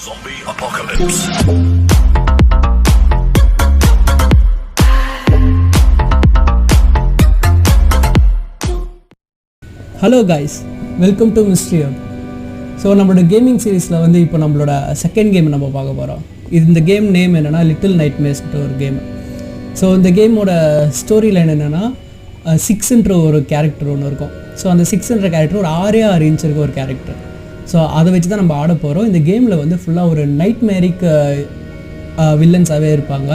Zombie apocalypse. Hello guys, welcome to mystery hub. So நம்மளோட gaming சீரீஸில் வந்து இப்போ நம்மளோட செகண்ட் கேம் நம்ம பார்க்க போகிறோம். இந்த கேம் நேம் என்னென்னா லிட்டில் நைட்மேர்ஸ்ன்ற ஒரு கேம். ஸோ இந்த கேமோட ஸ்டோரி லைன் என்னென்னா 6ன்ற ஒரு கேரக்டர் ஒன்று இருக்கும். ஸோ அந்த 6ன்ற கேரக்டர் ஒரு 6 இன்ச் இருக்க ஒரு கேரக்டர். ஸோ அதை வச்சு தான் நம்ம ஆட போகிறோம். இந்த கேமில் வந்து ஃபுல்லாக ஒரு நைட்மேரிக் வில்லன்ஸாகவே இருப்பாங்க.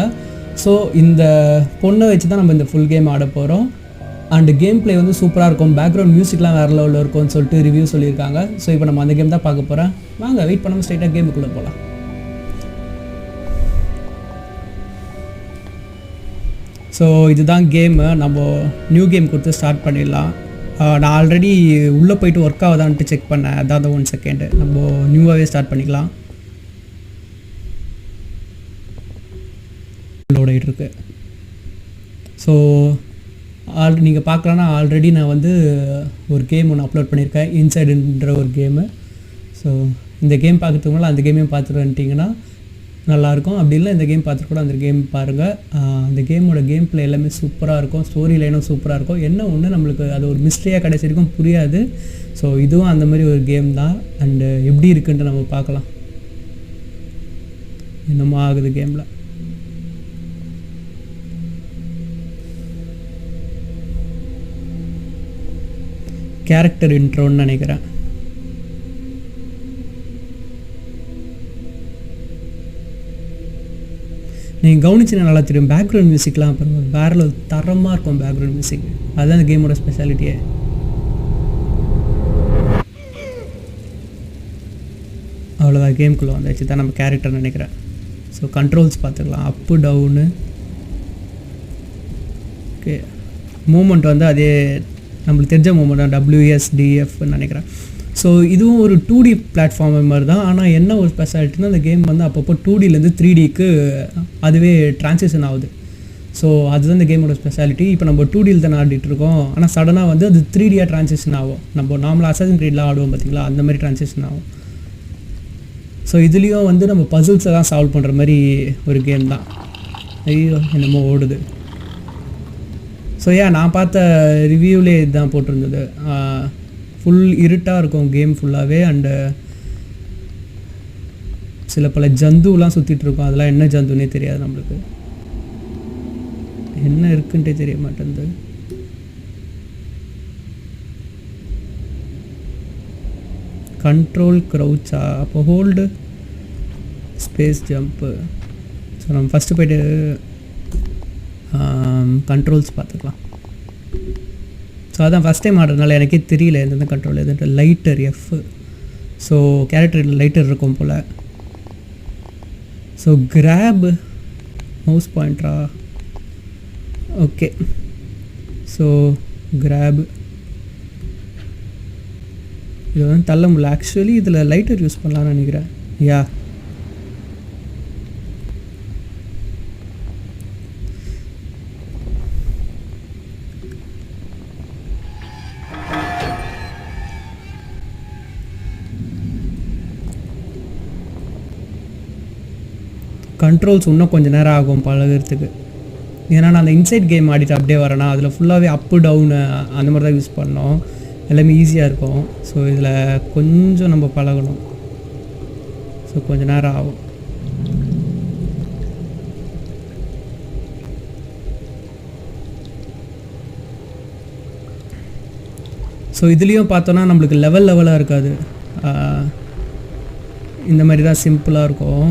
ஸோ இந்த பொண்ணை வச்சு தான் நம்ம இந்த ஃபுல் கேம் ஆட போகிறோம். அண்ட் கேம் பிளே வந்து சூப்பராக இருக்கும், பேக்ரவுண்ட் மியூசிக்லாம் வேறு லெவலில் இருக்கும்னு சொல்லிட்டு ரிவ்யூ சொல்லியிருக்காங்க. ஸோ இப்போ நம்ம அந்த கேம் தான் பார்க்க போகிறேன். வாங்க வெயிட் பண்ணாமல் ஸ்ட்ரைட்டாக கேமுக்குள்ளே போகலாம். ஸோ இதுதான் கேமு. நம்ம நியூ கேம் கொடுத்து ஸ்டார்ட் பண்ணிடலாம். நான் ஆல்ரெடி உள்ளே போயிட்டு ஒர்க் ஆகுதான்ட்டு செக் பண்ணேன். அதான் 1 செகண்டு. நம்ம நியூவாகவே ஸ்டார்ட் பண்ணிக்கலாம். லோட் இருக்கு. ஸோ நீங்கள் பார்க்கலான்னா ஆல்ரெடி நான் வந்து ஒரு கேம் ஒன்று அப்லோட் பண்ணியிருக்கேன், இன்சைடுன்ற ஒரு கேமு. ஸோ இந்த கேம் பார்க்கறதுக்கு முன்னாடி அந்த கேமையும் பார்த்துட்டு வந்துட்டிங்கன்னா நல்லாயிருக்கும். அப்படி இல்லை இந்த கேம் பார்த்துட்டு கூட அந்த கேம் பாருங்கள். அந்த கேமோட கேம் பிளே எல்லாமே சூப்பராக இருக்கும், ஸ்டோரி லைனும் சூப்பராக இருக்கும். என்ன ஒன்று நம்மளுக்கு அது ஒரு மிஸ்ட்ரியாக கடைசி வரைக்கும் புரியாது. ஸோ இதுவும் அந்த மாதிரி ஒரு கேம் தான். அண்டு எப்படி இருக்குன்ட்டு நம்ம பார்க்கலாம். என்னமோ ஆகுது கேமில். கேரக்டர் இன்ட்ரோன்னு நினைக்கிறேன். நீங்கள் கவனிச்சுன்னா நல்லா தெரியும், பேக்ரவுண்ட் மியூசிக்லாம் அப்புறம் வேறு தரமாக இருக்கும். பேக்ரவுண்ட் மியூசிக் அதுதான் இந்த கேமோட ஸ்பெஷாலிட்டியே. அவ்வளோதான், கேமுக்குள்ளே வந்தாச்சு தான் நம்ம கேரக்டர் நினைக்கிறேன். ஸோ கண்ட்ரோல்ஸ் பார்த்துக்கலாம், அப்பு டவுனு. ஓகே, மூமெண்ட் வந்து அதே நம்மளுக்கு தெரிஞ்ச மூமெண்ட் தான், WSDFன்னு நினைக்கிறேன். ஸோ இதுவும் ஒரு 2D பிளாட்ஃபார்ம் மாதிரி தான். ஆனால் என்ன ஒரு ஸ்பெஷாலிட்டினா அந்த கேம் வந்து அப்பப்போ 2Dலேருந்து 3Dக்கு அதுவே ட்ரான்சிஷன் ஆகுது. ஸோ அதுதான் இந்த கேமோட ஸ்பெஷாலிட்டி. இப்போ நம்ம 2Dயில் தான் ஆடிட்டுருக்கோம், ஆனால் சடனாக வந்து அது 3Dயாக ட்ரான்சிஷன் ஆகும். நம்ம நார்மலாக அசாசின் கிரீட்லாம் ஆடுவோம் பார்த்திங்களா, அந்த மாதிரி ட்ரான்சிஷன் ஆகும். ஸோ இதுலேயும் வந்து நம்ம பசில்ஸை தான் சால்வ் பண்ணுற மாதிரி ஒரு கேம் தான். ஐயோ என்னமோ ஓடுது. ஸோ நான் பார்த்த ரிவ்யூவிலே இதுதான் போட்டிருந்தது. ஃபுல் இருட்டாக இருக்கும் கேம் ஃபுல்லாகவே. அண்டு சில பல ஜந்துலாம் சுற்றிட்டு இருக்கும். அதெல்லாம் என்ன ஜந்துன்னே தெரியாது நம்மளுக்கு, என்ன இருக்குன்ட்டே தெரிய மாட்டேங்குது. கண்ட்ரோல் க்ரௌச்சா, அப்போ ஹோல்டு ஸ்பேஸ் ஜம்ப்பு. ஸோ நம்ம ஃபஸ்ட்டு போய்ட்டு கண்ட்ரோல்ஸ் பார்த்துக்கலாம். ஸோ அதான் ஃபஸ்ட் டைம் ஆடுறதுனால எனக்கே தெரியல எந்தெந்த கண்ட்ரோல் எதுன்ட்டு. Lighter F. So character lighter இருக்கும் போல். ஸோ கிராப் மவுஸ் பாயிண்டரா. ஓகே, ஸோ கிராப் இது வந்து தள்ள முடியல. ஆக்சுவலி இதில் லைட்டர் யூஸ் பண்ணலான்னு நினைக்கிறேன். யா, கண்ட்ரோல்ஸ் இன்னும் கொஞ்சம் நேரம் ஆகும் பழகிறதுக்கு. ஏன்னா நான் அந்த இன்சைட் கேம் ஆடிட்டு அப்படியே வரேன்னா அதில் ஃபுல்லாகவே அப்பு டவுனு அந்த மாதிரி தான் யூஸ் பண்ணோம். எல்லாமே ஈஸியாக இருக்கும். ஸோ இதில் கொஞ்சம் நம்ம பழகணும். ஸோ கொஞ்சம் நேரம் ஆகும். ஸோ இதுலேயும் பார்த்தோன்னா நம்மளுக்கு லெவலாக இருக்காது, இந்த மாதிரி தான் சிம்பிளாக இருக்கும்.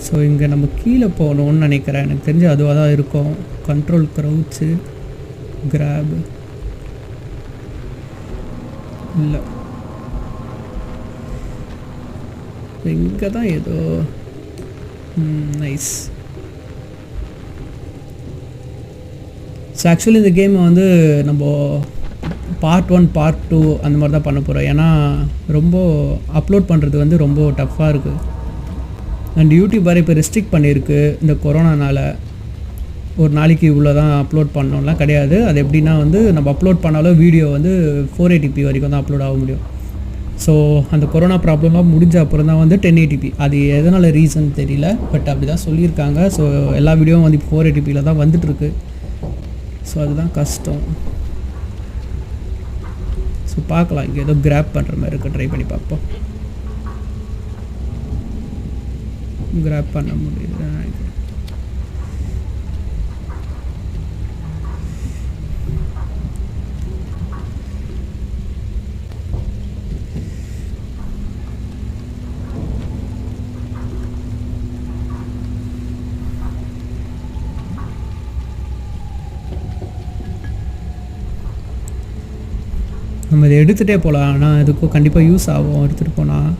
ஸோ இங்கே நம்ம கீழே போகணுன்னு நினைக்கிறேன், எனக்கு தெரிஞ்சு அதுவாக தான் இருக்கும். கண்ட்ரோல் க்ரௌச்சு, கிராப் இல்லை, இங்கே தான் ஏதோ. நைஸ். ஸோ ஆக்சுவலி இந்த கேமை வந்து நம்ம பார்ட் 1 பார்ட் 2 அந்த மாதிரி தான் பண்ண போகிறோம். ஏன்னா ரொம்ப அப்லோட் பண்ணுறது வந்து ரொம்ப டஃப்பாக இருக்குது. அண்ட் யூடியூப் வேறு இப்போ ரெஸ்ட்ரிக்ட் பண்ணியிருக்கு இந்த கொரோனானால். ஒரு நாளைக்கு இவ்வளோ தான் அப்லோட் பண்ணோம்லாம் கிடையாது. அது எப்படின்னா வந்து நம்ம அப்லோட் பண்ணாலும் வீடியோ வந்து 480p வரைக்கும் தான் அப்லோட் ஆக முடியும். ஸோ அந்த கொரோனா ப்ராப்ளம்லாம் முடிஞ்ச அப்புறம் தான் வந்து 1080p. அது எதனால் ரீசன் தெரியல, பட் அப்படி தான் சொல்லியிருக்காங்க. ஸோ எல்லா வீடியோவும் வந்து இப்போ 480pயில் தான் வந்துட்டுருக்கு. ஸோ அதுதான் கஷ்டம். ஸோ பார்க்கலாம், இங்கே ஏதோ கிராப் பண்ணுற மாதிரி இருக்குது, ட்ரை பண்ணி பார்ப்போம். கிராப் பண்ண முடியுது நினைக்கிறேன். நம்ம இதை எடுத்துகிட்டே போகலாம், ஆனால் இதுக்கும் கண்டிப்பாக யூஸ் ஆகும் எடுத்துகிட்டு போனால்.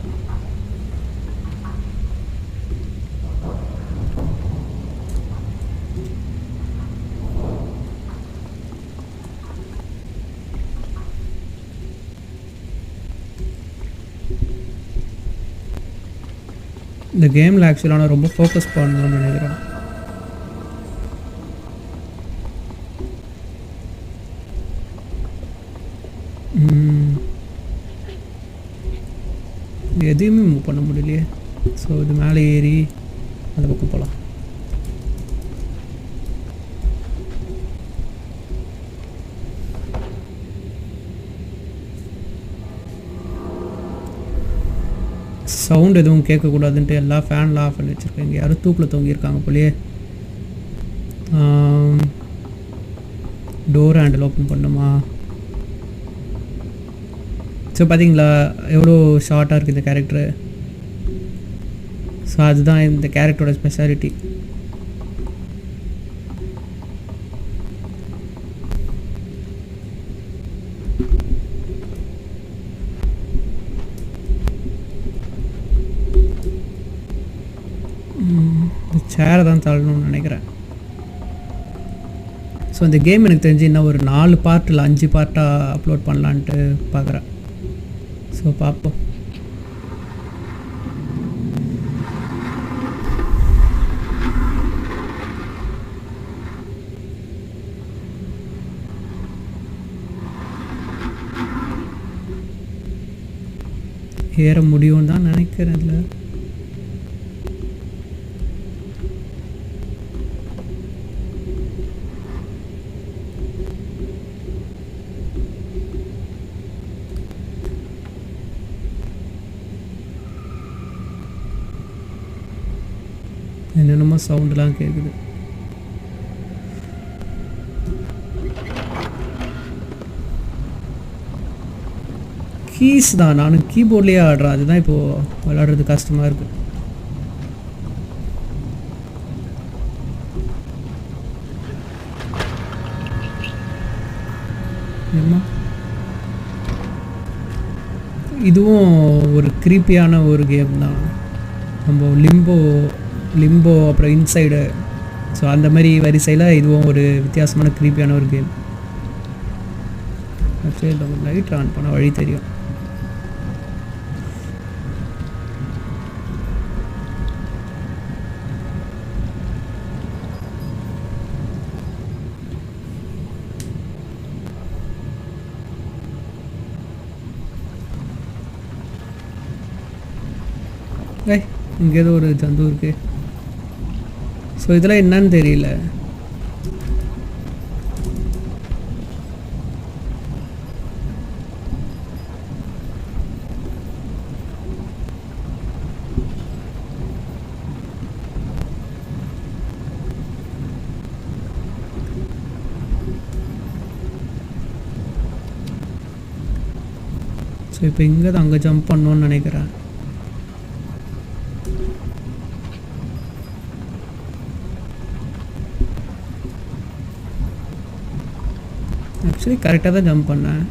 இந்த கேமில் ஆக்சுவலாக நான் ரொம்ப ஃபோக்கஸ் பண்ணணும்னு நினைக்கிறேன். எதையுமே மூவ் பண்ண முடியலையே. ஸோ இது மேலே ஏறி அந்த பக்கம் போகலாம். சவுண்ட் எதுவும் கேட்கக்கூடாதுன்ட்டு எல்லா ஃபேன்லாம் ஆஃப் பண்ணி வச்சுருக்கேன். இங்கே யாரும் தூக்கில் தொங்கியிருக்காங்க போலயே. டோர் ஹேண்டில் ஓப்பன் பண்ணுமா? ஸோ பார்த்தீங்களா எவ்வளோ ஷார்ட்டாக இருக்குது இந்த கேரக்டரு. ஸோ அதுதான் இந்த கேரக்டரோட ஸ்பெஷாலிட்டி. சேரை தான் தள்ளணும்னு நினைக்கிறேன். ஸோ இந்த கேம் எனக்கு தெரிஞ்சு இன்னும் ஒரு 4 பார்ட் இல்லை 5 பார்ட்டாக அப்லோட் பண்ணலான்ட்டு பார்க்குறேன். ஸோ பார்ப்போம். ஏற முடியும்னு தான் நினைக்கிறேன். இல்லை என்னென்னமோ சவுண்டெலாம் கேட்குது. கீஸ் தான், நானும் கீபோர்ட்லேயே ஆடுறேன். அதுதான் இப்போது விளையாடுறது கஷ்டமாக இருக்குது. இதுவும் ஒரு க்ரீப்பியான ஒரு கேம் தான். நம்ம லிம்போ அப்புறம் இன்சைடு, ஸோ அந்த மாதிரி வரிசையில் இதுவும் ஒரு வித்தியாசமான க்ரீப்பியான ஒரு கேம். ஆக்சுவலி நம்ம லைட் ஆன் பண்ண வழி தெரியும். இங்கே ஏதோ ஒரு ஜந்து இருக்கு. ஸோ இதெல்லாம் என்னன்னு தெரியல. ஸோ இப்போ இங்கே தான் அங்கே ஜம்ப் பண்ணணும்னு நினைக்கிறேன். ஆக்சுவலி கரெக்டாக தான் ஜம்ப் பண்ணேன்.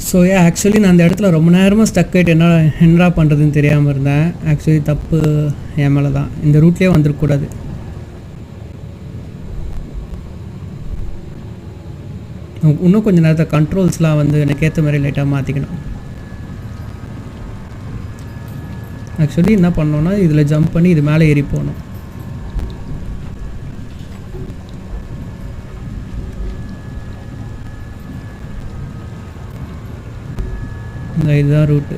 ஸோ ஆக்சுவலி நான் அந்த இடத்துல ரொம்ப நேரமாக ஸ்டக் ஆகிட்டு என்னடா பண்ணுறதுன்னு தெரியாமல் இருந்தேன். ஆக்சுவலி தப்பு என் மேலே தான். இந்த ரூட்லேயே வந்துருக்கக்கூடாது. இன்னும் கொஞ்சம் நேரத்தில் கண்ட்ரோல்ஸ்லாம் வந்து எனக்கு ஏற்ற மாதிரி லைட்டாக மாற்றிக்கணும். ஆக்சுவலி என்ன பண்ணோன்னா இதில் ஜம்ப் பண்ணி இது மேலே ஏறி போகணும். இதுதான் ரூட்டு.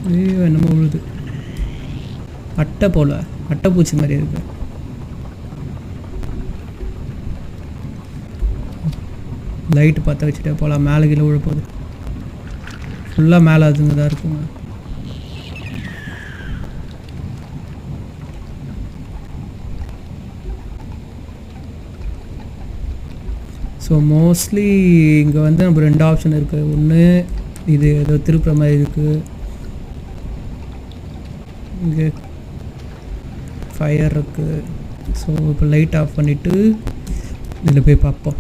ஐயோ என்னமோ விழுது. அட்டை போல, அட்டைப்பூச்சி மாதிரி இருக்கு. லைட்டு பற்ற வச்சுட்டே போகலாம். மேலே கீழே விழ போகுது. ஃபுல்லாக மேலே அதுங்க தான் இருக்குங்க. ஸோ மோஸ்ட்லி இங்கே வந்து நம்ம 2 ஆப்ஷன் இருக்குது. ஒன்று இது ஏதோ திருப்புற மாதிரி இருக்குது. இங்கே ஃபயர் இருக்குது. ஸோ இப்போ லைட் ஆஃப் பண்ணிவிட்டு இதில் போய் பார்ப்போம்.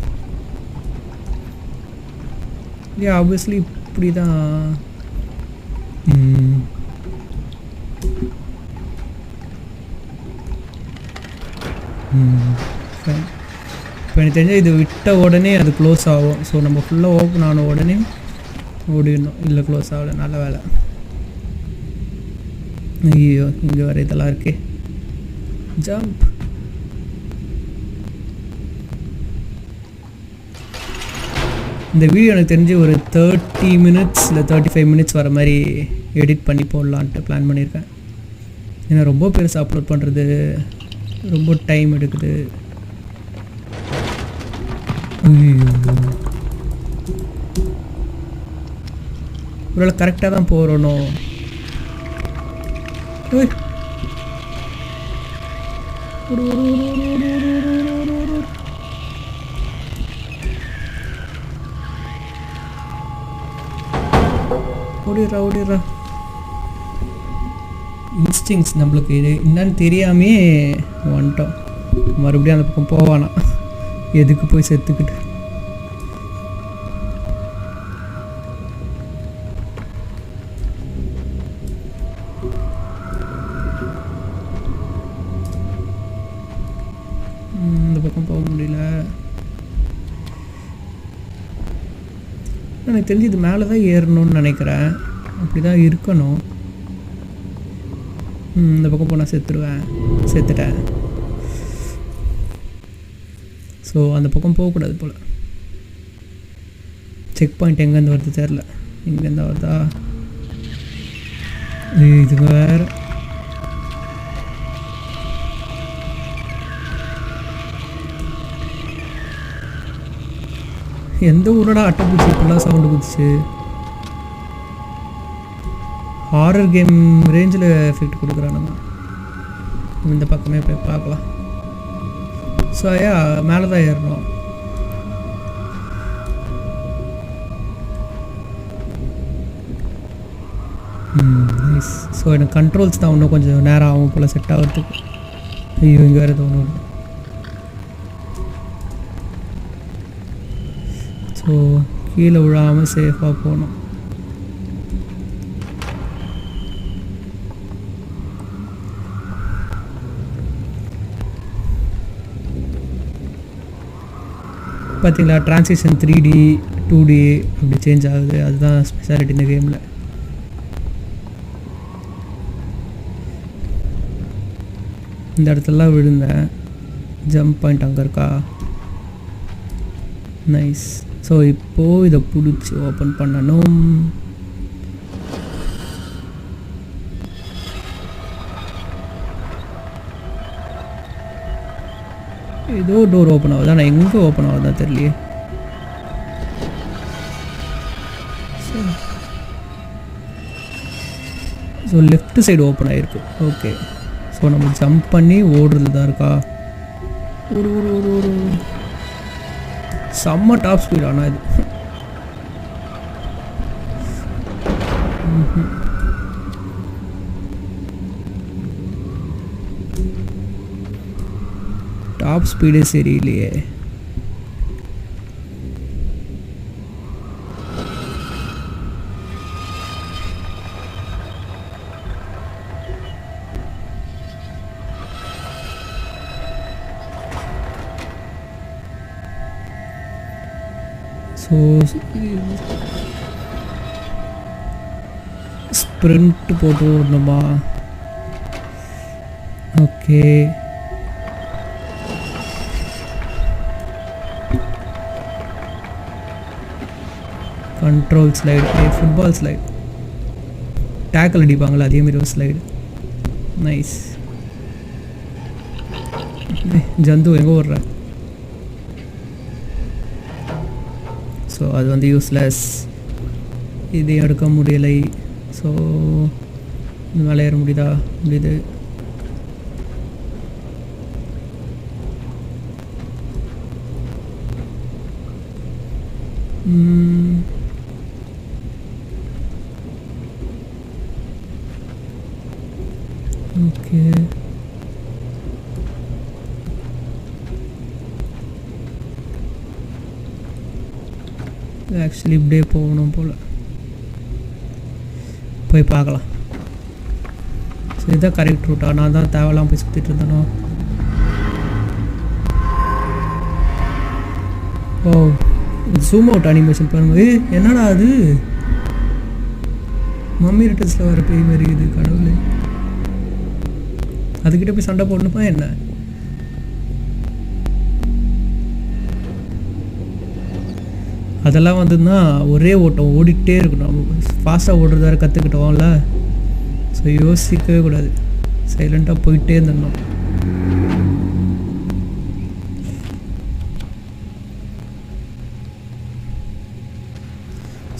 ஆப்வியஸ்லி இப்படி தான். இப்போ எனக்கு தெரிஞ்ச இது விட்ட உடனே அது க்ளோஸ் ஆகும். ஸோ நம்ம ஃபுல்லாக ஓப்பன் ஆன உடனே ஓடிடணும். இல்லை க்ளோஸ் ஆகலை. நல்ல வேலை. ஐயோ இங்கே வர இதெல்லாம் இருக்கே. ஜம்ப். இந்த வீடியோ எனக்கு தெரிஞ்சு ஒரு 30 மினிட்ஸ் இல்லை 35 மினிட்ஸ் வர மாதிரி எடிட் பண்ணி போடலான்ட்டு பிளான் பண்ணியிருக்கேன். ஏன்னா ரொம்ப பெருசாக அப்லோட் பண்ணுறது ரொம்ப டைம் எடுக்குது. ஒருவேளை கரெக்டாக தான் போகிறோம். ஓடிடுறா. இன்ஸ்டிங்ஸ் நம்மளுக்கு இது என்னன்னு தெரியாமே வந்துட்டோம். மறுபடியும் அந்த பக்கம் போவானா? எதுக்கு போய் செத்துக்கிட்டு. இந்த பக்கம் போக முடியல. எனக்கு தெரிஞ்சு இது மேலே தான் ஏறணும்னு நினைக்கிறேன். அப்படி தான் இருக்கணும். இந்த பக்கம் போனால் செத்துட்டேன். ஸோ அந்த பக்கம் போகக்கூடாது போல். செக் பாயிண்ட் எங்கேருந்து வருது தெரில. இங்கேருந்து வருதா? இது வேறு. எந்த ஊரோட அட்டைப்பூச்சி இப்பெல்லாம் சவுண்டு குதிச்சு. ஹாரர் கேம் ரேஞ்சில் எஃபெக்ட் கொடுக்குறானுங்க. இந்த பக்கமே போய் பார்க்கலாம். ஸோ மேலே தான் ஏறணும். ஸோ எனக்கு கண்ட்ரோல்ஸ் தான் இன்னும் கொஞ்சம் நேரம் ஆகும் போல் செட் ஆகிறதுக்கு. ஐயோ இங்கே வேறு தோணும். ஸோ கீழே விழாமல் சேஃபாக போகணும். பார்த்தீங்களா, ட்ரான்சிஷன் 3D 2D அப்படி சேஞ்ச் ஆகுது. அதுதான் ஸ்பெஷாலிட்டி இந்த கேமில். இந்த இடத்துலலாம் விழுந்தேன். ஜம்ப் பாயிண்ட் அங்கே இருக்கா? நைஸ். ஸோ இப்போது இதை பிடிச்சி ஓப்பன் பண்ணணும். ஏதோ டோர் ஓப்பன் ஆகுது. ஆனால் எங்கே ஓப்பன் ஆகுதுதான் தெரியலையே. ஸோ லெஃப்ட் சைடு ஓப்பன் ஆகிருக்கு. ஓகே. ஸோ நம்ம ஜம்ப் பண்ணி ஓடுறது தான் இருக்கா? ஒரு ஒரு ஒரு ஒரு செம்ம டாப் ஸ்பீட். ஆனால் இது டாப் ஸ்பீடே சரியில்லையே. ஸோ ஸ்ப்ரிண்ட் போட்டு ஓடணுமா? Okay, control slide, football slide, tackle அடிப்பாங்களா அதேமாரி ஒரு ஸ்லைடு. நைஸ். ஜந்து எங்கே ஓடுற? ஸோ அது வந்து யூஸ்லெஸ், இது எடுக்க முடியலை. ஸோ மேலே ஏற முடியுதா? முடியுது. ஓகே, ஆக்சுவலி இப்படியே போகணும் போல், போய் பார்க்கலாம். ஸோ இதுதான் கரெக்ட் ரூட்டா? நான் தான் தேவையெல்லாம் போய் சுற்றிட்டு இருந்தேனோ? ஓ, ஜூம் அவுட் அனிமேஷன் பாருங்க. என்னடா அது? மம்மி ரிட்டர்ஸில் வர பேய் மாரி இது. கடவுளே, அதுக்கிட்ட போய் சண்டை போடணுமா என்ன? அதெல்லாம் வந்துன்னா ஒரே ஓட்டம் ஓடிக்கிட்டே இருக்கணும். ஃபாஸ்ட்டாக ஓடுறது வேறு கற்றுக்கிட்டோம்ல. ஸோ யோசிக்கவே கூடாது, சைலண்ட்டாக போயிட்டே இருந்துடணும்.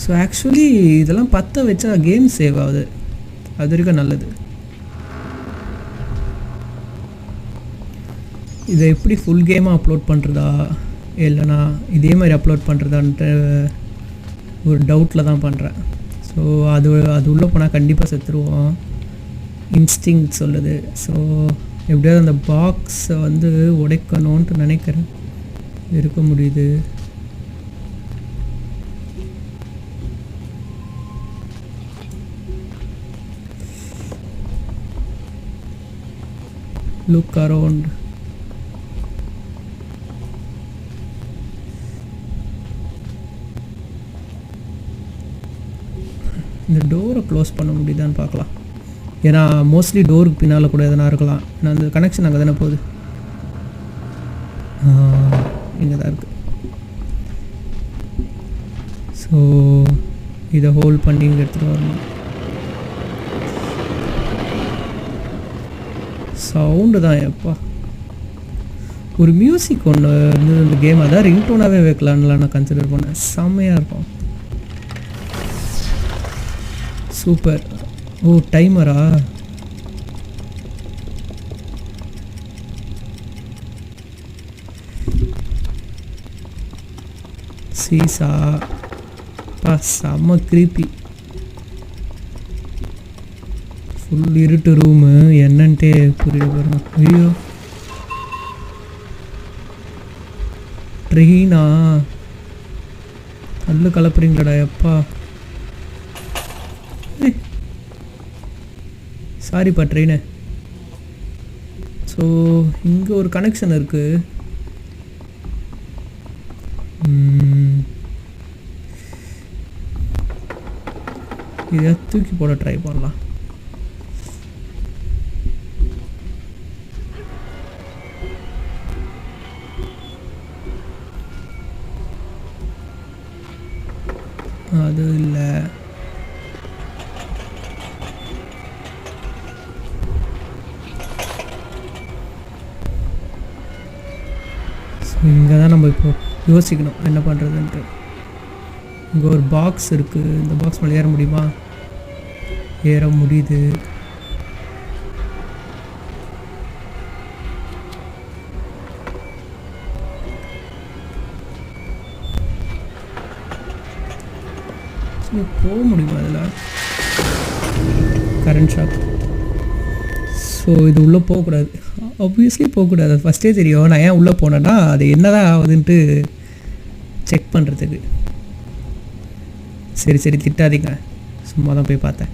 ஸோ ஆக்சுவலி இதெல்லாம் பற்ற வச்சா கேம் சேவ் ஆகுது, அது வரைக்கும் நல்லது. இதை எப்படி ஃபுல் கேமாக அப்லோட் பண்ணுறதா இல்லைனா இதே மாதிரி அப்லோட் பண்ணுறதான்ட்டு ஒரு டவுட்டில் தான் பண்ணுறேன். ஸோ அது உள்ளே போனால் கண்டிப்பாக செத்துருவோம், இன்ஸ்டிங் சொல்லுது. ஸோ எப்படியாவது அந்த பாக்ஸை வந்து உடைக்கணுன்ட்டு நினைக்கிறேன். இருக்க முடியுது. Look around. இந்த டோரை க்ளோஸ் பண்ண முடியுதான்னு பார்க்கலாம். ஏன்னா மோஸ்ட்லி டோருக்கு பின்னால் கூட எதனா இருக்கலாம். ஏன்னா அந்த கனெக்ஷன் அங்கே தானே போகுது. இங்கே தான் இருக்குது. ஸோ இதை ஹோல்ட் பண்ணி இங்கே எடுத்துகிட்டு வரணும். சவுண்டு தான் எப்பா. ஒரு மியூசிக் ஒன்று இருந்தது இந்த கேம், அதான் ரிங்டோனாகவே வைக்கலான்லாம் நான் கன்சிடர் பண்ணேன். செம்மையாக இருக்கும். சூப்பர். ஓ, டைமரா? சீசா பா, செம்ம க்ரீப்பி. ஃபுல் இருட்டு ரூமு, என்னன்ட்டே புரியுது பாருங்க. ஐயோ, ட்ரெயினா? கல்லு கலப்புறீங்களாடா எப்பா. சாரிப்பா ட்ரெயினு. ஸோ இங்கே ஒரு கனெக்ஷன் இருக்குது. இதை தூக்கி போட ட்ரை பண்ணலாம். அது இல்லை. இங்கே தான் நம்ம இப்போ யோசிக்கணும் என்ன பண்ணுறதுன்ட்டு. இங்கே ஒரு பாக்ஸ் இருக்குது. இந்த பாக்ஸ் மேலே ஏற முடியுமா? ஏற முடியுது. போக முடியுமா அதில்? Current shock. ஸோ இது உள்ளே போகக்கூடாது, ஆப்வியஸ்லி போகக்கூடாது. அது ஃபஸ்ட்டே தெரியும். நான் ஏன் உள்ளே போனேன்னா அது என்ன தான் ஆகுதுன்ட்டு செக் பண்ணுறதுக்கு. சரி சரி திட்டாதீங்க, சும்மா தான் போய் பார்த்தேன்.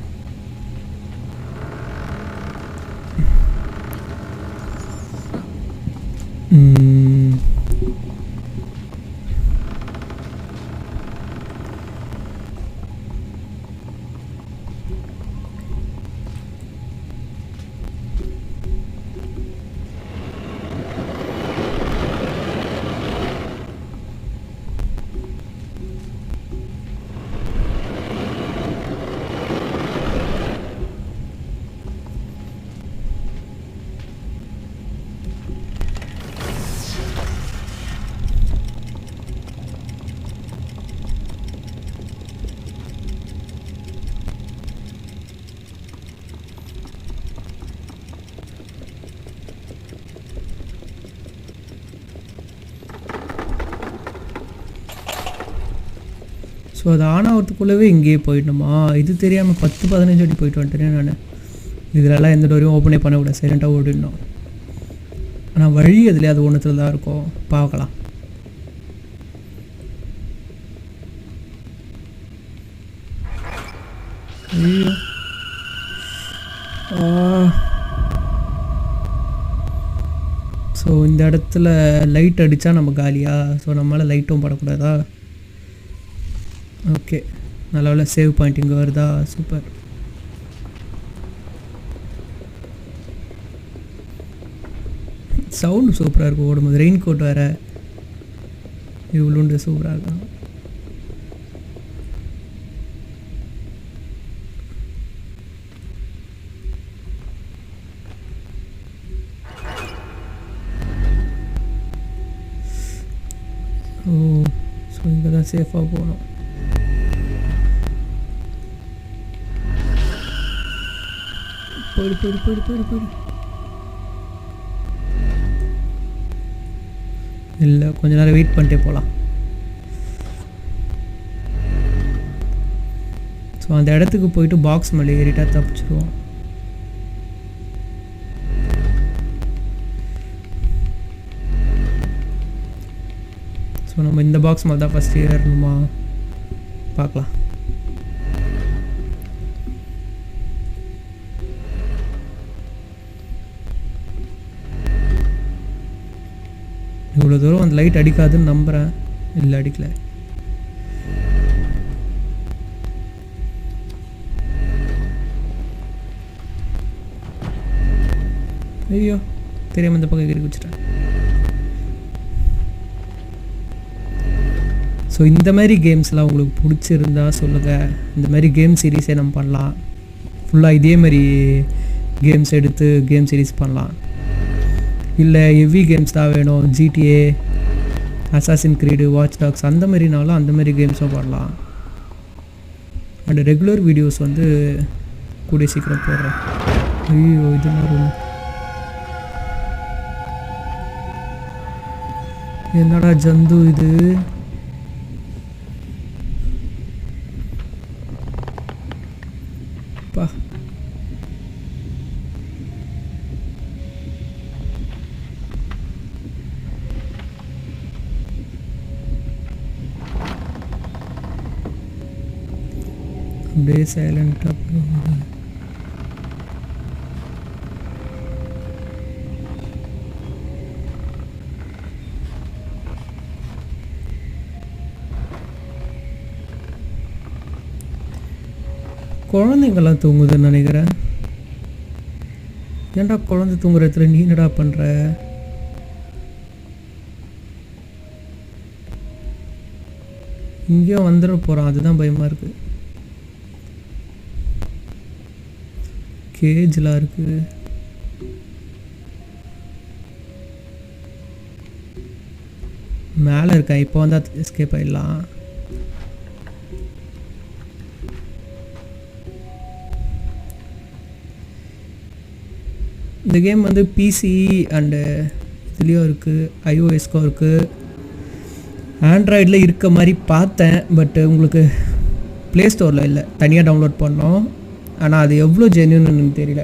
ஸோ அது ஆன் ஆகிறதுக்குள்ளவே இங்கேயே போயிடணுமா? இது தெரியாமல் 10-15 வாட்டி போயிட்டு வந்துட்டேன் நான். இதிலெல்லாம் எந்த டோரையும் ஓப்பனே பண்ணக்கூடாது, சைலண்ட்டாக ஓடிடணும். ஆனால் வழி அதுலேயே அது ஒன்றுத்துல தான் இருக்கும், பார்க்கலாம். ஐயோ ஸோ இந்த இடத்துல லைட் அடித்தா நம்ம காலியா? ஸோ நம்மளால் லைட்டும் படக்கூடாதா? ஓகே, நல்ல வேலை சேவ் பாயிண்ட் இங்கே வருதா? சூப்பர். சவுண்டு சூப்பராக இருக்கும் ஓடும்போது. ரெயின் கோட் வேறு இவ்வளோண்டு சூப்பராக இருக்கும். ஓ, ஸோ இங்கே தான் சேஃபாக போகணும். போயிடு போயிடு போயிடு போயிடு போயிடு. இல்லை, கொஞ்ச நேரம் வெயிட் பண்ணிட்டே போகலாம். ஸோ அந்த இடத்துக்கு போயிட்டு பாக்ஸ் மேலே ஏறிட்டா தப்பிச்சிடுவோம். ஸோ நம்ம இந்த பாக்ஸ் மேலே தான் ஃபஸ்ட்டு ஏறணுமா? பார்க்கலாம். இவ்வளோ தூரம் அந்த லைட் அடிக்காதுன்னு நம்புகிறேன். இல்லை, அடிக்கல. ஐயோ, தெரியாமல் இந்த பக்கம் கறி வச்சுட்டேன். ஸோ இந்த மாதிரி கேம்ஸ்லாம் உங்களுக்கு பிடிச்சிருந்தா சொல்லுங்கள். இந்த மாதிரி கேம் சீரீஸே நம்ம பண்ணலாம். ஃபுல்லாக இதே மாதிரி கேம்ஸ் எடுத்து கேம் சீரீஸ் பண்ணலாம். இல்லை ஹெவி கேம்ஸ் தான் வேணும், GTA, Assassin's Creed, Watch Dogs அந்த மாதிரினாலும் அந்த மாதிரி கேம்ஸும் பண்ணலாம். அண்ட் ரெகுலர் வீடியோஸ் வந்து கூடிய சீக்கிரம் போடுறேன். ஐயோ, இது மாதிரி என்னடா ஜந்து இது? பா, அப்படியே சைலண்டாக போகுது. குழந்தைங்கள்லாம் தூங்குதுன்னு நினைக்கிறேன். ஏன்டா குழந்தை தூங்குற இடத்துல நீ என்னடா பண்ணுற? இங்கேயும் வந்துட போகிறான், அதுதான் பயமாக இருக்குது. கேஜ்லாம் இருக்குது. மேலே இருக்கேன், இப்போ வந்தால் எஸ்கேப் ஆகிடலாம். இந்த கேம் வந்து பிசி அண்டு இதுலேயும் இருக்குது, iOSக்கும் இருக்குது, ஆண்ட்ராய்டில் இருக்க மாதிரி பார்த்தேன். பட் உங்களுக்கு ப்ளே ஸ்டோரில் இல்லை, தனியாக டவுன்லோட் பண்ணோம். ஆனால் அது எவ்வளோ ஜென்யூன்னு எனக்கு தெரியல.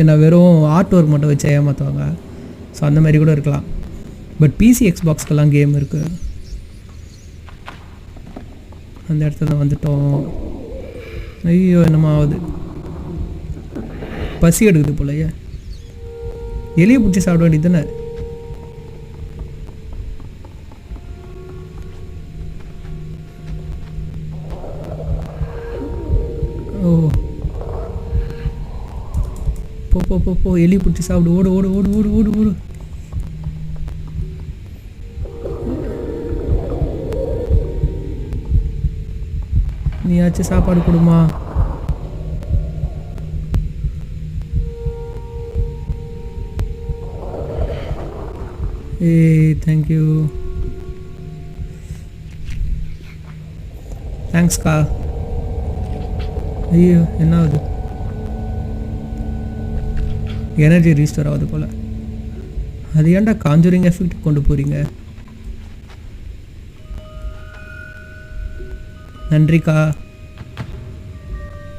ஏன்னா வெறும் ஆர்ட் ஒர்க் மட்டும் வச்சு ஏமாற்றுவாங்க. ஸோ அந்த மாதிரி கூட இருக்கலாம். பட் பிசி எக்ஸ்பாக்ஸ்க்கெல்லாம் கேம் இருக்குது. அந்த இடத்துல வந்துட்டோம். ஐயோ, என்னமா ஆகுது? பசி எடுக்குது போலையே. எலியை பிடிச்சி சாப்பிட வேண்டியது தானே? ஓ, போ போ போ போ, எலி பிடிச்சி சாப்பிடு. ஓடு ஓடு ஓடு ஓடு ஓடு ஓடு. நீயாச்சும் சாப்பாடு கொடுமா? ஏய், தேங்க்யூ. தேங்க்ஸ்க்கா. ஐயோ, என்ன ஆகுது? எனர்ஜி ரீஸ்டோர் ஆகுது போல். அது ஏன்டா காஞ்சூரிங் எஃபெக்ட் கொண்டு போகிறீங்க? நன்றிக்கா.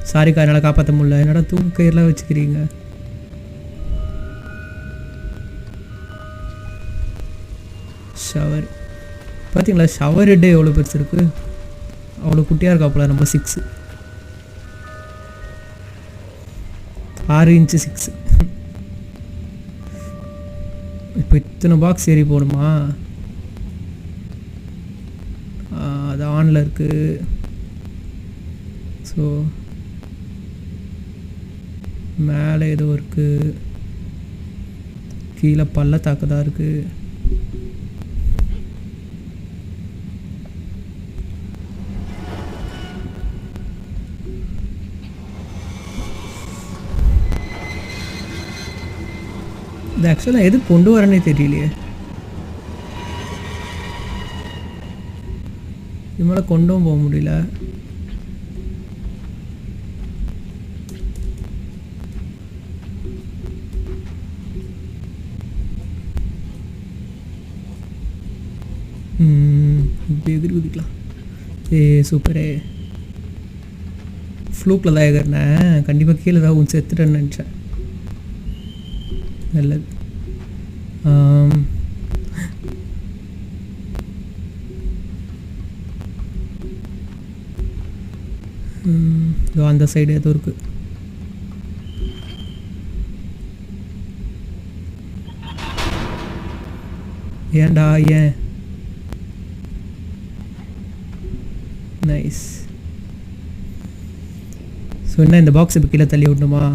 சாரிக்கா, என்னால் காப்பாற்ற முடியல. என்னடா தூக்கு கயிறுலாம் வச்சுக்கிறீங்க? ஷவர் பார்த்தீங்களா? ஷவர் ஹெட்டே எவ்வளோ பெருசு இருக்குது. அவ்வளோ குட்டியாக இருக்காப்புல. Number 6, 6 inch 6. இப்போ இத்தனை பாக்ஸ் ஏறி போகணுமா? அது ஆனில் இருக்குது. ஸோ மேலே ஏதோ இருக்குது, கீழே பள்ளத்தாக்கு தான் இருக்குது. இது ஆக்சுவலாக எது கொண்டு வரேன்னே தெரியலையே. இது மேலே கொண்டும் போக முடியல. இப்படி எகிரி குதிக்கலாம். சூப்பரே. ஃப்ளூக்கில் தான் எகிறேன். கண்டிப்பாக கீழே தான் உன் செத்துட்டேன்னு நினச்சேன். நல்லது. அந்த சைடு ஏதோ இருக்கு. ஏன்டா ஏன்? நைஸ். ஸோ என்ன, இந்த பாக்ஸ் இப்போ கீழே தள்ளி விடணுமா?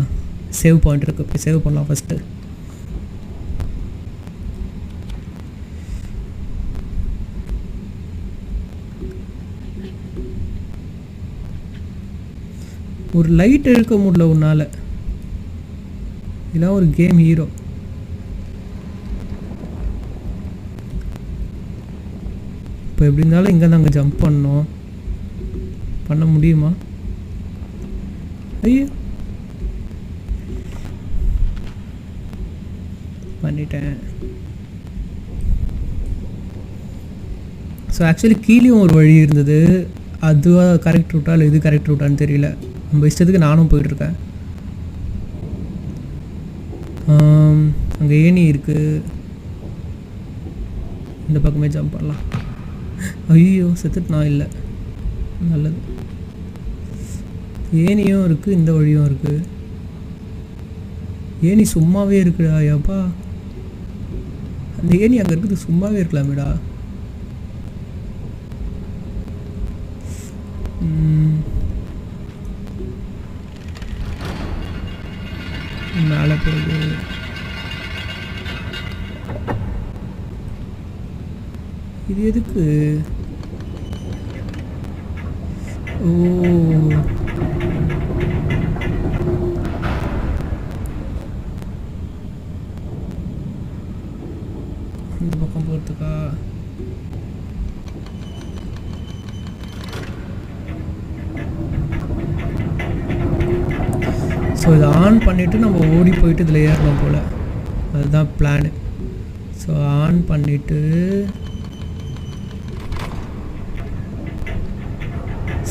சேவ் பாயிண்ட் இருக்குது, இப்போ சேவ் பண்ணலாம் ஃபஸ்ட்டு. ஒரு லைட் எடுக்க முடியல உன்னால். இதெல்லாம் ஒரு கேம் ஹீரோ. இப்போ எப்படி இருந்தாலும் இங்கே தான் அங்கே ஜம்ப் பண்ணோம். பண்ண முடியுமா? ஐயோ, பண்ணிட்டேன். ஸோ ஆக்சுவலி கீழேயும் ஒரு வழி இருந்தது. அதுவாக கரெக்ட் ரூட்டா இல்லை இது கரெக்ட் ரூட்டான்னு தெரியல. நம்ம இஷ்டத்துக்கு நானும் போயிட்டுருக்கேன். அங்கே ஏணி இருக்குது, இந்த பக்கமே ஜம்ப் பண்ணலாம். ஐயோ செத்துட்டு நான் இல்லை. நல்லது. ஏணியும் இருக்குது, இந்த வழியும் இருக்குது. ஏணி சும்மாவே இருக்குடா. ஏப்பா, அந்த ஏணி அங்கே இருக்குது, சும்மாவே இருக்கலாமேடா. மேலே போகுது. இது எதுக்கு? ஓ, இந்த பக்கம் போகிறதுக்கா? ஸோ இதை ஆன் பண்ணிவிட்டு நம்ம ஓடி போயிட்டு இதில் ஏறணும் போல். அதுதான் பிளானு. ஸோ ஆன் பண்ணிவிட்டு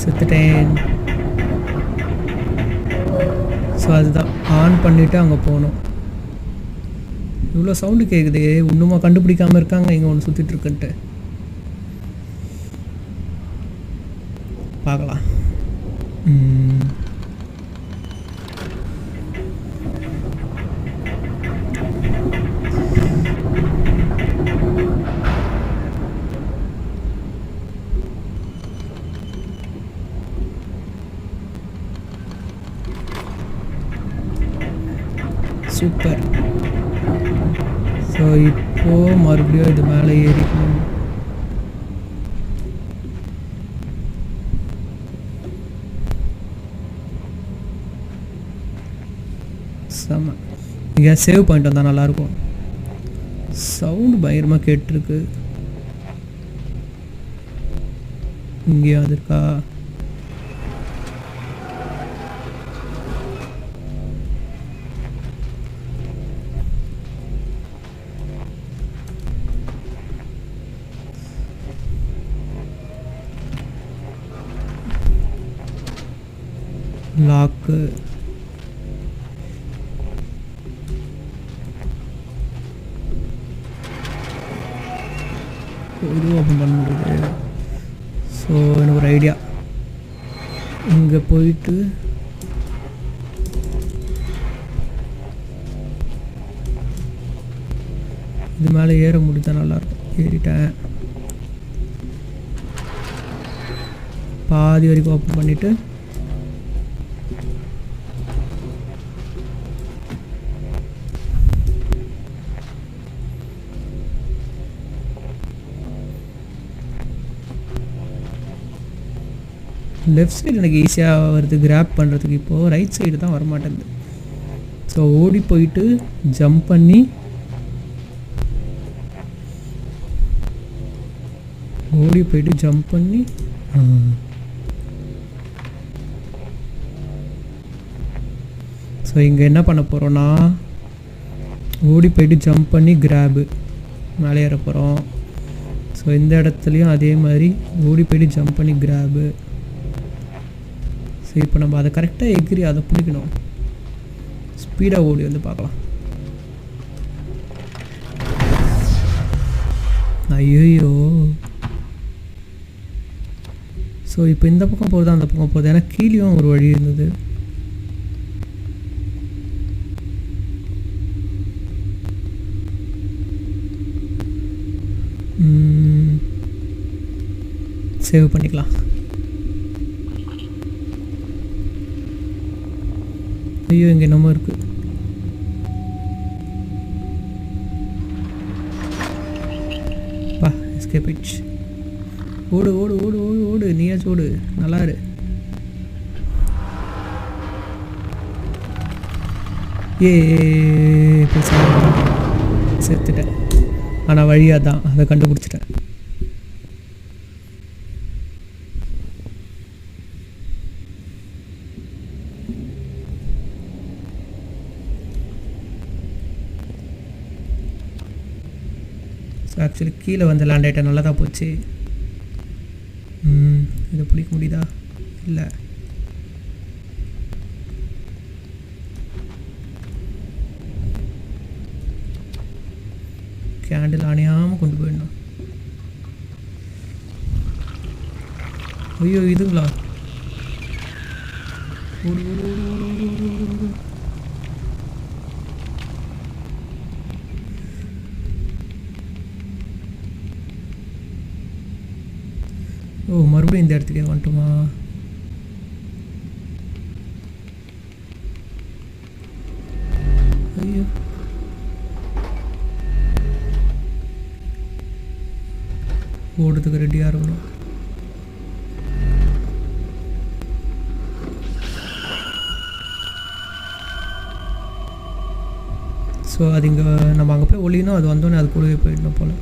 செத்துட்டேன். ஸோ அதுதான் ஆன் பண்ணிவிட்டு அங்கே போகணும். இவ்வளோ சவுண்டு கேட்குது. இன்னுமா கண்டுபிடிக்காமல் இருக்காங்க இங்கே ஒன்று சுற்றிட்டுருக்குன்ட்டு. பார்க்கலாம். சூப்பர். ஸோ இப்போது மறுபடியும் இது மேலே ஏறிக்கணும். செம்ம. இங்கே சேவ் பாயிண்ட் வந்தால் நல்லாயிருக்கும். சவுண்டு பயங்கரமாக கேட்டுருக்கு. இங்கேயாவது இருக்கா? லாக்கு. இது ஓப்பன் பண்ண முடியுது. ஸோ எனக்கு ஒரு ஐடியா, இங்கே போயிட்டு இது மேலே ஏற முடிஞ்சா நல்லாயிருக்கும். ஏறிட்டேன். பாதி வரைக்கும் ஓப்பன் பண்ணிவிட்டு லெஃப்ட் சைடு எனக்கு ஈஸியாக வருது கிராப் பண்ணுறதுக்கு. இப்போது ரைட் சைடு தான் வரமாட்டேங்குது. ஸோ ஓடி போயிட்டு ஜம்ப் பண்ணி ஸோ இங்கே என்ன பண்ண போகிறோன்னா ஓடி போயிட்டு ஜம்ப் பண்ணி கிராபு மேலே ஏற போகிறோம். ஸோ இந்த இடத்துலையும் அதே மாதிரி ஓடி போயிட்டு ஜம்ப் பண்ணி கிராபு. ஸோ இப்போ நம்ம அதை கரெக்டாக எகிரி அதை பிடிக்கணும். ஸ்பீடாக ஓடி வந்து பார்க்கலாம். ஐயோ. ஸோ இப்போ இந்த பக்கம் போகுது அந்த பக்கம் போகுது. ஏன்னா கீழேயும் ஒரு வழி இருந்தது. சேவ் பண்ணிக்கலாம். ஐயோ இங்கே என்னமோ இருக்குது. பா எஸ்கேப் ஆயிடுச்சு. ஓடு ஓடு ஓடு ஓடு ஓடு, நீயாச்சும் ஓடு, நல்லா இரு. செத்துட்டேன். ஆனால் வழியாக தான் அதை கண்டுபிடிச்சிட்டேன். ஸோ ஆக்சுவலி கீழே வந்து லேண்ட் ஆகிட்டேன். நல்லா தான் போச்சு. இதை பிடிக்க முடியுதா? இல்லை. கேண்டில் அணையாமல் கொண்டு போயிடணும். ஐயோ இதுங்களா? ஓடு ஓடு ஓடு ஓடு ஓடு ஓடு ஓடு. ஓ மறுபடியும் இந்த இடத்துக்கே வந்துட்டுமா? ஐயோ ஓடுறதுக்கு ரெடியாக இருக்கணும். ஸோ அது இங்கே நம்ம அங்கே போய் ஒளியணும். அது வந்தோடனே அது கூடவே போயிடணும் போல்.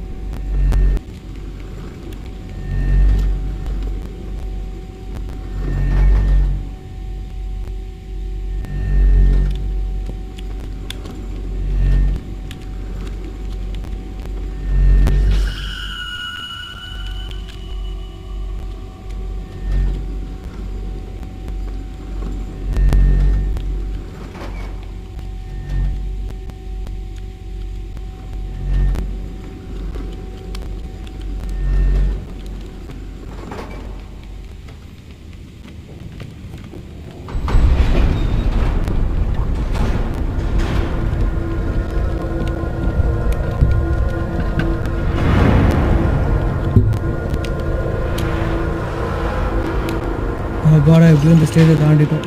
பாடா எப்படியும் இந்த ஸ்டேஜை தாண்டிட்டோம்.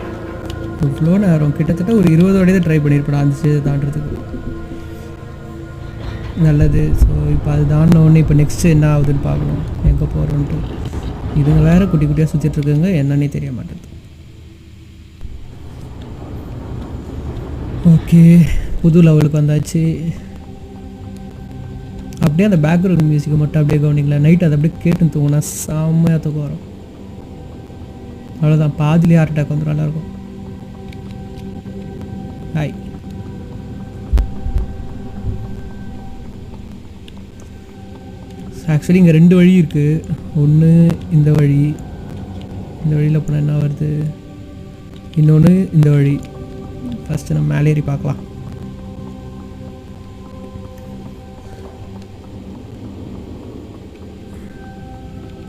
இவ்வளோ நேரம் கிட்டத்தட்ட ஒரு 20 வரையும் ட்ரை பண்ணியிருப்பேன் அந்த ஸ்டேஜை தாண்டுறதுக்கு. நல்லது. ஸோ இப்போ அது தாண்டினோடனே இப்போ நெக்ஸ்ட்டு என்ன ஆகுதுன்னு பார்க்கணும், எங்கே போகிறோன்ட்டு. இதுங்க வேறு குட்டி குட்டியாக சுற்றிட்டுருக்குங்க, என்னன்னே தெரிய மாட்டேங்குது. ஓகே புது லெவலுக்கு வந்தாச்சு. அப்படியே அந்த பேக்ரவுண்ட் மியூசிக்கை மட்டும் அப்படியே கவனிங்களேன். நைட் அதை அப்படியே கேட்டுன்னு தூங்கினா செம்மையாக தூக்கம் வரும். அவ்வளோதான், பாதிலே ஹார்ட் அட்டாக் வந்துடும் நல்லாயிருக்கும். ஹாய். ஆக்சுவலி இங்கே 2 வழி இருக்குது. ஒன்று இந்த வழி, இந்த வழியில் போனால் என்ன வருது, இன்னொன்று இந்த வழி. ஃபஸ்ட்டு நம்ம மேலே ஏறி பார்க்கலாம்.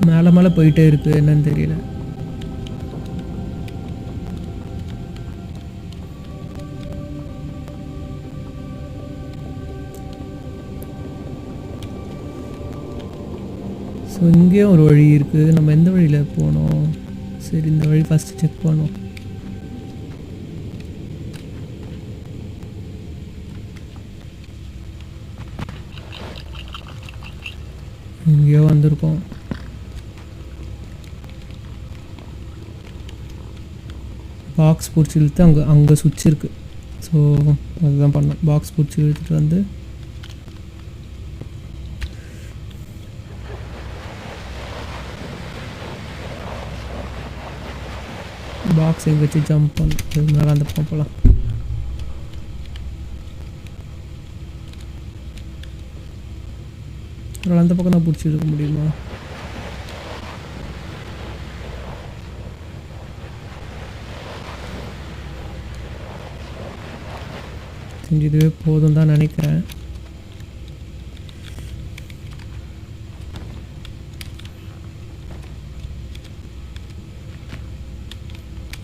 மேலே மேலே போயிட்டே இருக்குது, என்னன்னு தெரியல. ஸோ இங்கேயும் ஒரு வழி இருக்குது. நம்ம எந்த வழியில் போனோம்? சரி, இந்த வழி ஃபஸ்ட்டு செக் பண்ணுவோம். இங்கேயோ வந்திருக்கோம். பாக்ஸ் பிடிச்சி இழுத்து அங்கே சுவிட்ச் இருக்குது. ஸோ அதுதான் பண்ணோம். பாக்ஸ் பிடிச்சி இழுத்துட்டு வந்து பாக்ஸ் எங்கே வச்சு ஜம்ப் பண்ண மேலே அந்த பக்கம் போகலாம். அந்த பக்கம் தான் பிடிச்சி இருக்க முடியுமா? இதுவே போதும் தான் நினைக்கிறேன்.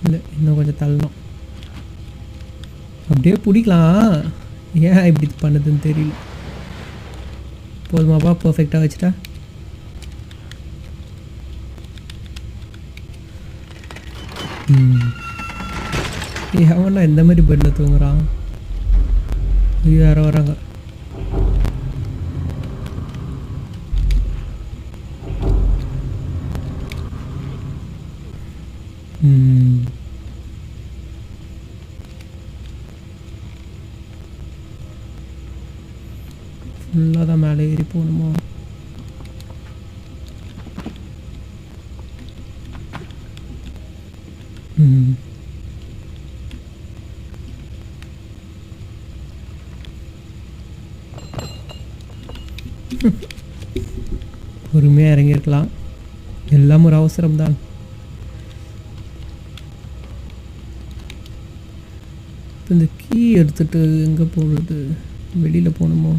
இல்லை, இன்னும் கொஞ்சம் தள்ளணும். அப்படியே பிடிக்கலாம். ஏன் இப்படி பண்ணுதுன்னு தெரியல. போதுமாப்பா? பர்ஃபெக்டாக வச்சுட்டா. அவனா இந்த மாதிரி பெட்டில் தூங்குறான். யாரோ வராங்க. ஃபுல்லாக தான் மேலே ஏறி போகணுமா? பொறுமையாக இறங்கியிருக்கலாம். எல்லாம் ஒரு அவசரம்தான். இப்போ இந்த கீ எடுத்துகிட்டு எங்கே போகிறது? வெளியில் போகணுமோ?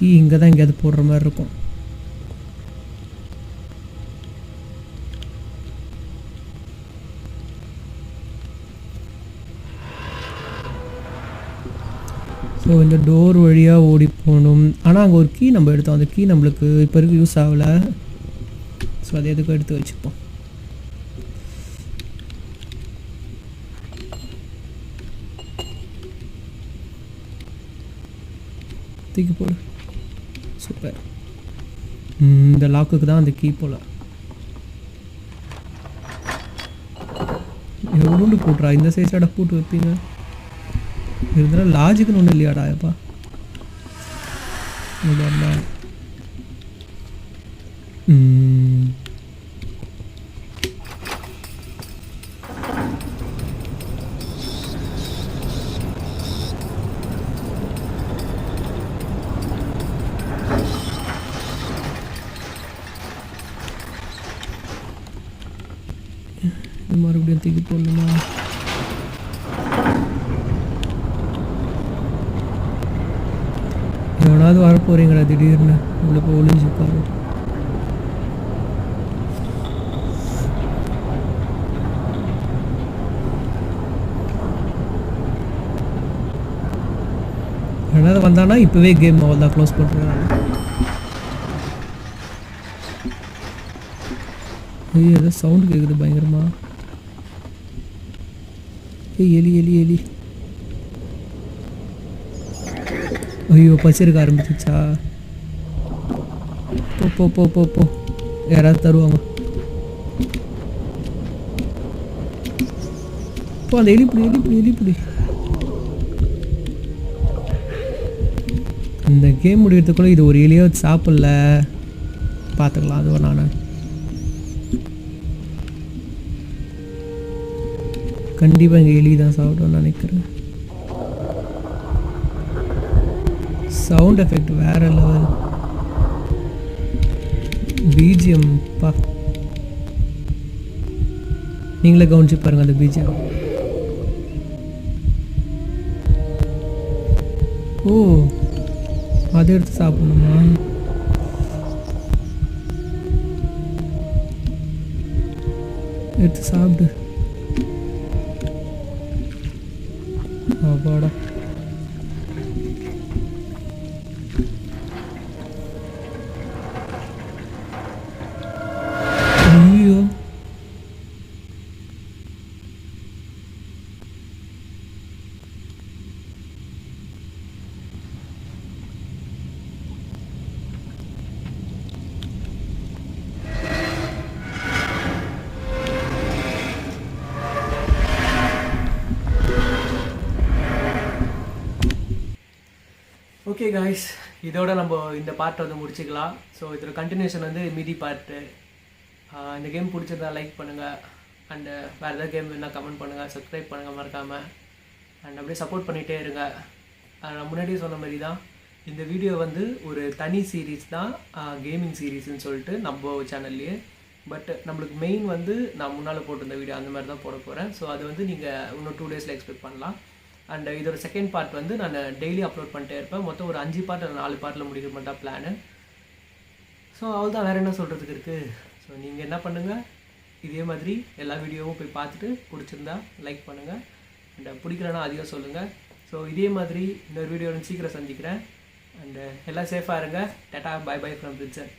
கீ இங்கே தான் எங்கேயாவது போடுற மாதிரி இருக்கும். ஸோ இந்த டோர் வழியாக ஓடி போகணும். ஆனால் அங்கே ஒரு கீ நம்ம எடுத்தோம். அந்த கீ நம்மளுக்கு இப்போ வரைக்கும் யூஸ் ஆகலை. ஸோ அதை எதுக்கும் எடுத்து வச்சுப்போம். தூக்கி போடு. சூப்பர். இந்த லாக்குக்கு தான் அந்த கீ போல. எவ்வளோண்டு போட்டுறா? இந்த சைஸாட போட்டு வைப்பீங்க? இருந்தாலும் லாஜிக்குன்னு ஒன்றும் இல்லையாடா? எப்பா மறுபடியும் தூக்கி போடணுமா? எவனாவது வரப்போறீங்களா திடீர்னு? உள்ள போய் ஒளிஞ்சுப்பாரு. எவனாவது வந்தானா இப்போவே கேம் அவள் தான் க்ளோஸ் பண்ணுறாங்க. ஐயோ, ஏதோ சவுண்டு கேட்குது பயங்கரமா. எலி எலி எலி. ஐயோ, பசிருக்க ஆரம்பிச்சிச்சா? போ போ போ போ போ. யாராவது தருவாங்க. போ, அந்த எலிப்பிடி எலிப்பிடி எலிப்பிடி. இந்த கேம் முடியறதுக்குள்ளே இது ஒரு எலியோ சாப்பிடல. பார்த்துக்கலாம். அதுவும் நான் கண்டிப்பாக இங்கே எலி தான் சாப்பிடும்னு நினைக்கிறேன். சவுண்ட் எஃபெக்ட் வேற லெவல். பிஜிஎம் பா, நீங்களே கவனிச்சு பாருங்க அந்த பிஜிஎம். ஓ, அதை எடுத்து சாப்பிடணுமா? எடுத்து சாப்பிடு. அப்பாடா. ஐயோ, ஓகே காய்ஸ், இதோட நம்ம இந்த பார்ட்டை வந்து முடிச்சுக்கலாம். ஸோ இதோட கண்டினியூஷன் வந்து மீதி பார்ட்டு. இந்த கேம் பிடிச்சிருந்தா லைக் பண்ணுங்கள், அண்டு வேறு ஏதாவது கேம் வேணால் கமெண்ட் பண்ணுங்கள், சப்ஸ்கிரைப் பண்ணுங்கள் மறக்காமல், அண்ட் அப்படியே சப்போர்ட் பண்ணிகிட்டே இருங்க. நான் முன்னாடியே சொன்ன மாதிரி தான் இந்த வீடியோ வந்து ஒரு தனி சீரீஸ் தான், கேமிங் சீரீஸ்ன்னு சொல்லிட்டு நம்ம சேனல்லையே. பட் நம்மளுக்கு மெயின் வந்து நான் முன்னால் போட்டிருந்த வீடியோ அந்த மாதிரி தான் போட போகிறேன். ஸோ அது வந்து நீங்கள் இன்னும் 2 டேஸில் எக்ஸ்பெக்ட் பண்ணலாம். அண்ட் இதோட செகண்ட் பார்ட் வந்து நான் டெய்லி அப்லோட் பண்ணிட்டே இருப்பேன். மொத்தம் ஒரு 5 பார்ட் 4 பார்ட்டில் முடிக்கிற மாதிரி தான் பிளானு. ஸோ அவள் தான், வேறு என்ன சொல்கிறதுக்கு இருக்குது. ஸோ நீங்கள் என்ன பண்ணுங்கள், இதே மாதிரி எல்லா வீடியோவும் போய் பார்த்துட்டு பிடிச்சிருந்தா லைக் பண்ணுங்கள், அண்ட் பிடிக்கலன்னா அதிகம் சொல்லுங்கள். ஸோ இதே மாதிரி இன்னொரு வீடியோவில் சீக்கிரம் சந்திக்கிறேன். அண்டு எல்லாம் சேஃபாக இருங்க. டாடா, பை பை ஃப்ரம் பிரிட்சன்.